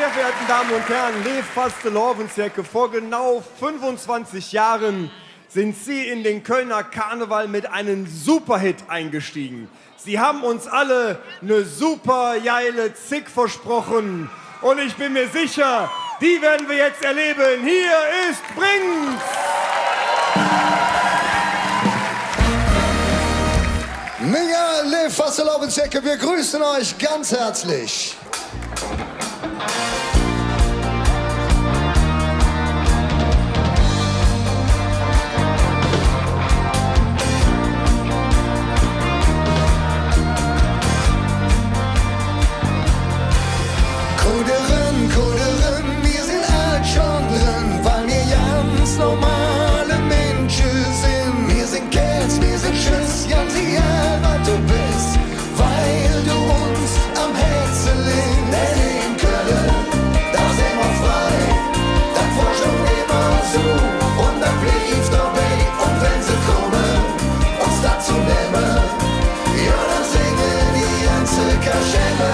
sehr verehrten Damen und Herren, Lev Fastelovensjecke, vor genau 25 Jahren sind Sie in den Kölner Karneval mit einem Superhit eingestiegen. Sie haben uns alle eine super geile Zick versprochen. Und ich bin mir sicher, die werden wir jetzt erleben. Hier ist Brings! Mega Lev Fastelovensjecke, wir grüßen euch ganz herzlich. Kuderen, wir sind alt schon drin, weil wir ganz normale Menschen sind. Wir sind Kerls, wir sind Schiss, ganz egal, was du bist, weil du uns am Herzen liegst. Denn in Köln, da sind wir frei, das war schon immer so und das blieb dabei. Und wenn sie kommen, uns dazu nehmen, ja, dann singen die ganze Kaschemme.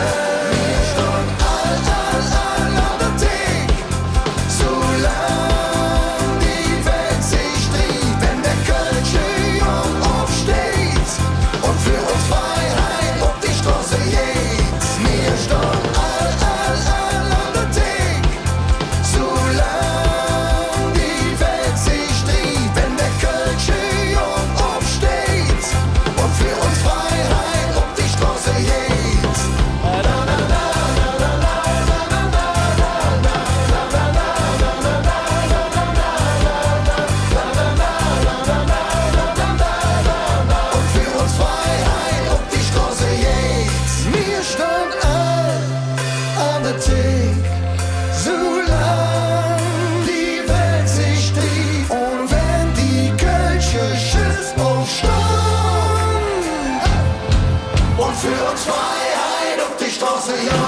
Für uns Freiheit auf die Straße, ja.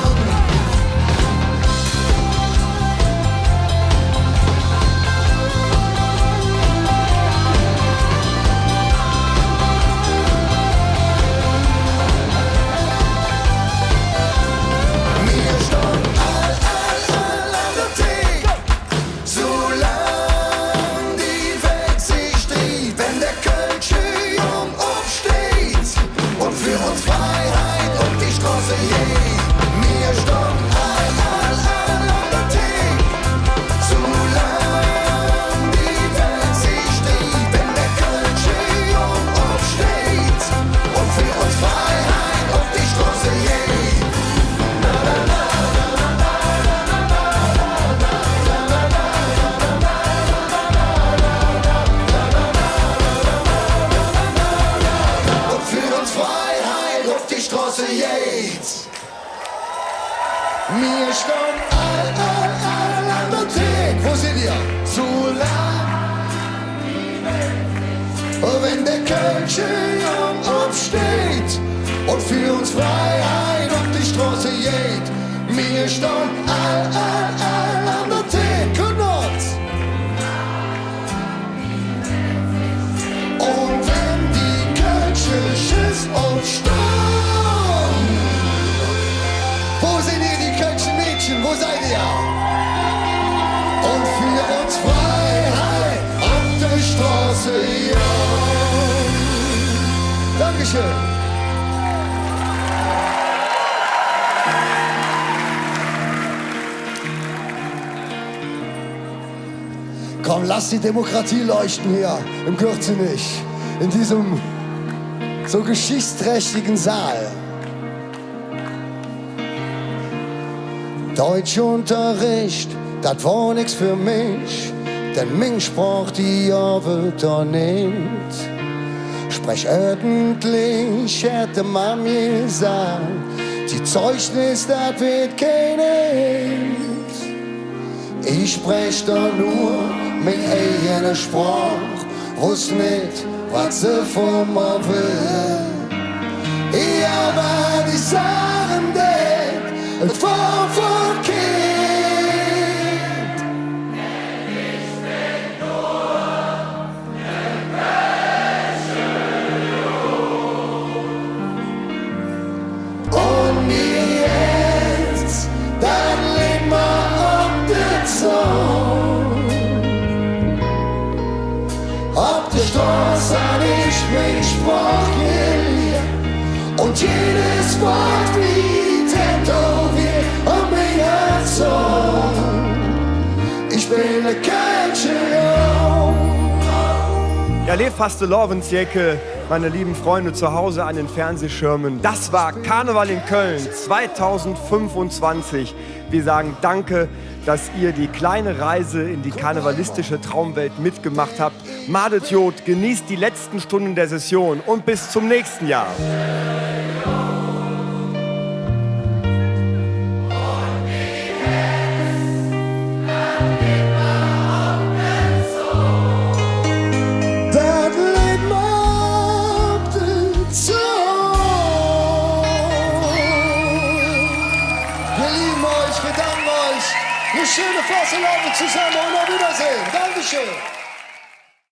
Mir stand an der Theke, wo sind ihr? So lang, wenn der Kölsche Jung aufsteht und für uns Freiheit auf die Straße geht. Mir stand an der Theke, und wenn die Kölsche Schiss aufsteht. Wo sind ihr, die Kölschen Mädchen? Wo seid ihr? Und für uns Freiheit auf der Straße, ja. Dankeschön. Komm, lass die Demokratie leuchten hier im Kürzenich, in diesem so geschichtsträchtigen Saal. Deutschunterricht, das war nix für mich, denn mein Sprach die ja Wörter nicht. Sprech ordentlich, hätte man mir gesagt, die Zeugnis, das wird keine. Ich sprech da nur mit eigener Sprach, wuss nicht, was sie von mir will. Ja, aber die Sachen, es war von Kind. Ich bin nur ein Menschen. Und jetzt, dann lebt man Song. Auf der Straße hab ich mich Sprach gelehrt und jedes Wort wie tätowiert auf mein Herz. Ich bin ein Kölsche Jung. Ja, Lev Fastelovensjecke, meine lieben Freunde zu Hause an den Fernsehschirmen. Das war Karneval in Köln 2025. Wir sagen danke, dass ihr die kleine Reise in die karnevalistische Traumwelt mitgemacht habt. Madet Jod, genießt die letzten Stunden der Session und bis zum nächsten Jahr. Dat leed me op de zon. Wir lieben euch, wir danken euch. Eine schöne Fastelovend zusammen und auf Wiedersehen. Dankeschön.